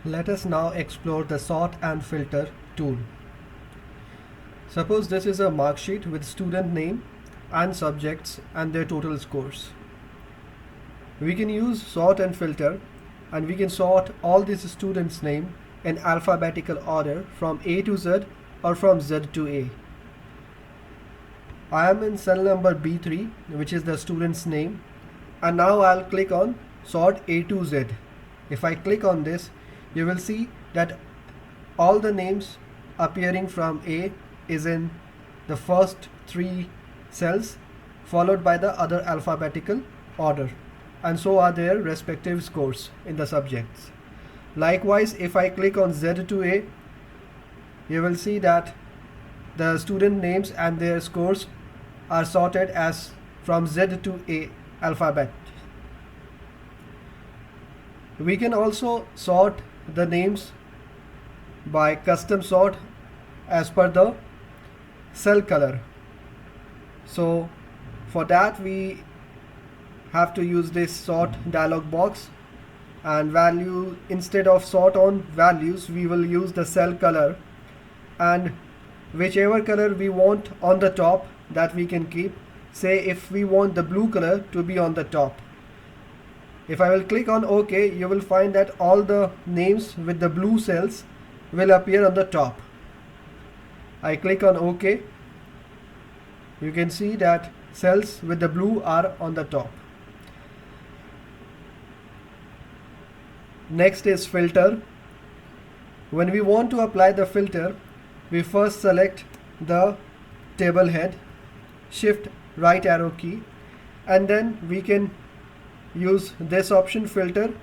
Let us now explore the sort and filter tool. Suppose this is a mark sheet with student name and subjects and their total scores. We can use sort and filter, and we can sort all these students' name in alphabetical order from A to Z or from Z to A. I am in cell number B3, which is the student's name, and now I'll click on sort A to Z. If I click on this, you will see that all the names appearing from A is in the first three cells, followed by the other alphabetical order, and so are their respective scores in the subjects. Likewise, if I click on Z to A, you will see that the student names and their scores are sorted as from Z to A alphabet. We can also sort the names by custom sort as per the cell color. So for that we have to use this sort dialog box, and value, instead of sort on values, we will use the cell color, and whichever color we want on the top, that we can keep. Say if we want the blue color to be on the top, if I will click on OK, you will find that all the names with the blue cells will appear on the top. I click on OK. You can see that cells with the blue are on the top. Next is filter. When we want to apply the filter, we first select the table head, shift right arrow key, and then we can use this option filter,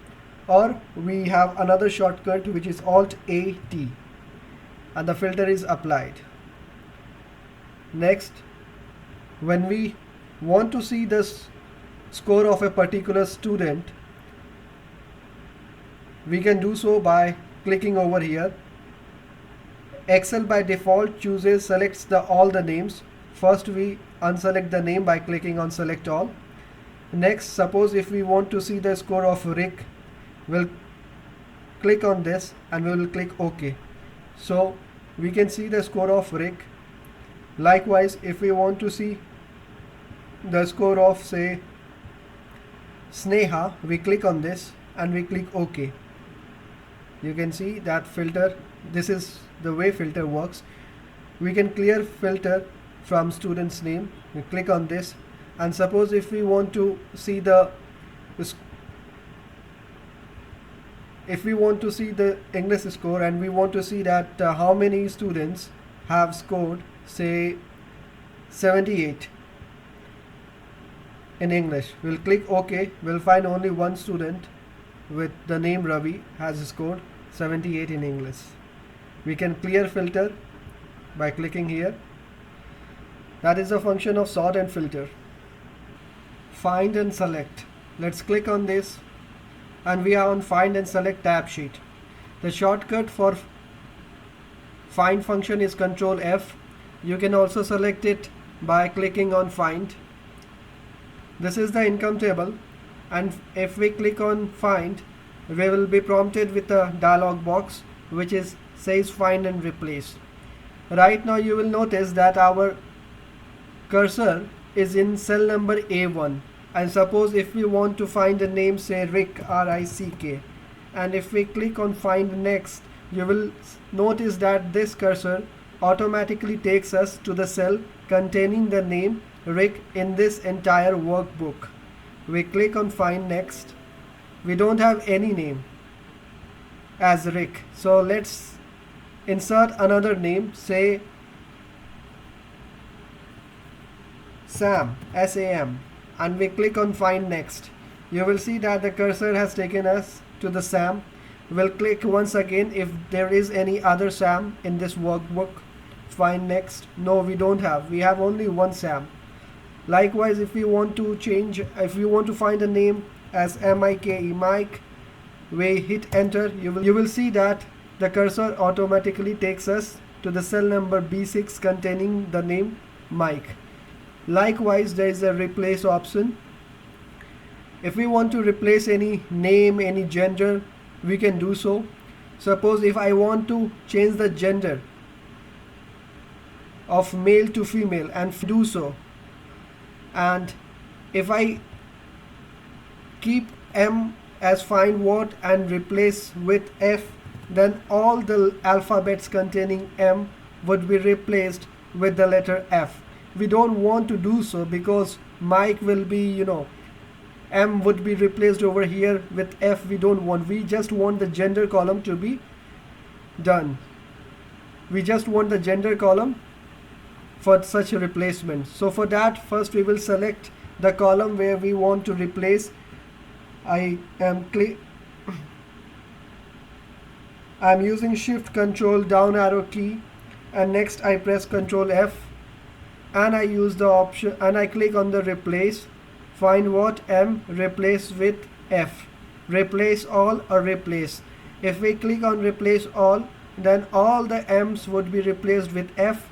or we have another shortcut which is Alt A T, and the filter is applied. Next, when we want to see the score of a particular student, we can do so by clicking over here. Excel by default selects all the names. First we unselect the name by clicking on select all. Next, suppose if we want to see the score of Rick, we'll click on this and we will click OK. So we can see the score of Rick. Likewise, if we want to see the score of, say, Sneha, we click on this and we click OK. You can see that filter, this is the way filter works. We can clear filter from student's name. We click on this, and suppose if we want to see the English score, and we want to see that how many students have scored, say, 78 in English, we'll click OK. We'll find only one student with the name Ravi has scored 78 in English. We can clear filter by clicking here. That is a function of sort and filter. Find and select. Let's click on this, and we are on find and select tab sheet. The shortcut for find function is Ctrl F. You can also select it by clicking on find. This is the income table, and if we click on find, we will be prompted with a dialog box which says find and replace. Right now you will notice that our cursor is in cell number A1, and suppose if we want to find the name, say Rick, R-I-C-K, and if we click on find next, you will notice that this cursor automatically takes us to the cell containing the name Rick in this entire workbook. We click on find next. We don't have any name as Rick, so let's insert another name, say Sam, S-A-M, and we click on find next. You will see that the cursor has taken us to the Sam. We'll click once again if there is any other Sam in this workbook. Find next. No, we don't have. We have only one Sam. Likewise, if we want to find a name as M-I-K-E, Mike, we hit enter. You will see that the cursor automatically takes us to the cell number B6 containing the name Mike. Likewise, there is a replace option. If we want to replace any name, any gender, we can do so. Suppose if I want to change the gender of male to female and do so, and if I keep M as find what and replace with F, then all the alphabets containing M would be replaced with the letter F. We don't want to do so because Mike will be, M would be replaced over here with F. We don't want. We just want the gender column to be done. We just want the gender column for such a replacement. So for that, first we will select the column where we want to replace. I'm using Shift Control down arrow key, and next I press Control F, and I use the option and I click on the replace. Find what M, replace with F, replace all or replace. If we click on replace all, then all the M's would be replaced with F,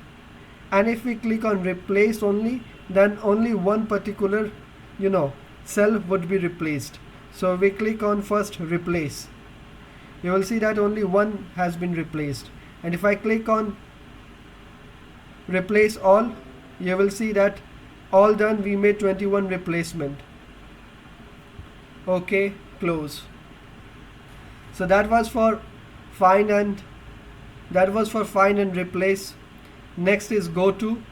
and if we click on replace only, then only one particular cell would be replaced. So we click on first replace. You will see that only one has been replaced, and if I click on replace all, you will see that all done. We made 21 replacement. Okay, close. So that was for find and replace. Next is go to.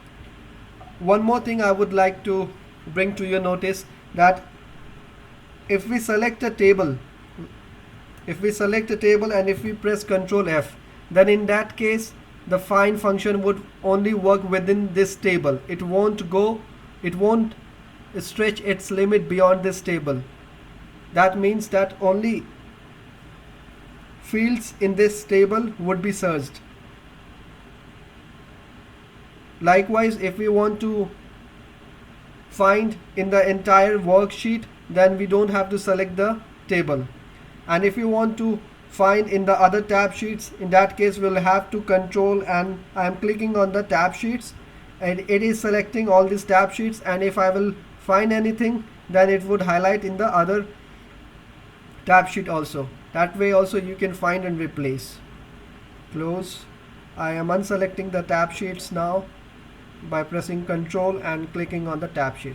One more thing I would like to bring to your notice, that if we select a table and if we press Control F, then in that case the find function would only work within this table. It won't stretch its limit beyond this table. That means that only fields in this table would be searched. Likewise, if we want to find in the entire worksheet, then we don't have to select the table. And if you want to find in the other tab sheets, in that case we'll have to control, and I'm clicking on the tab sheets, and it is selecting all these tab sheets, and if I will find anything, then it would highlight in the other tab sheet also. That way also you can find and replace. Close. I am unselecting the tab sheets now by pressing Control and clicking on the tab sheets.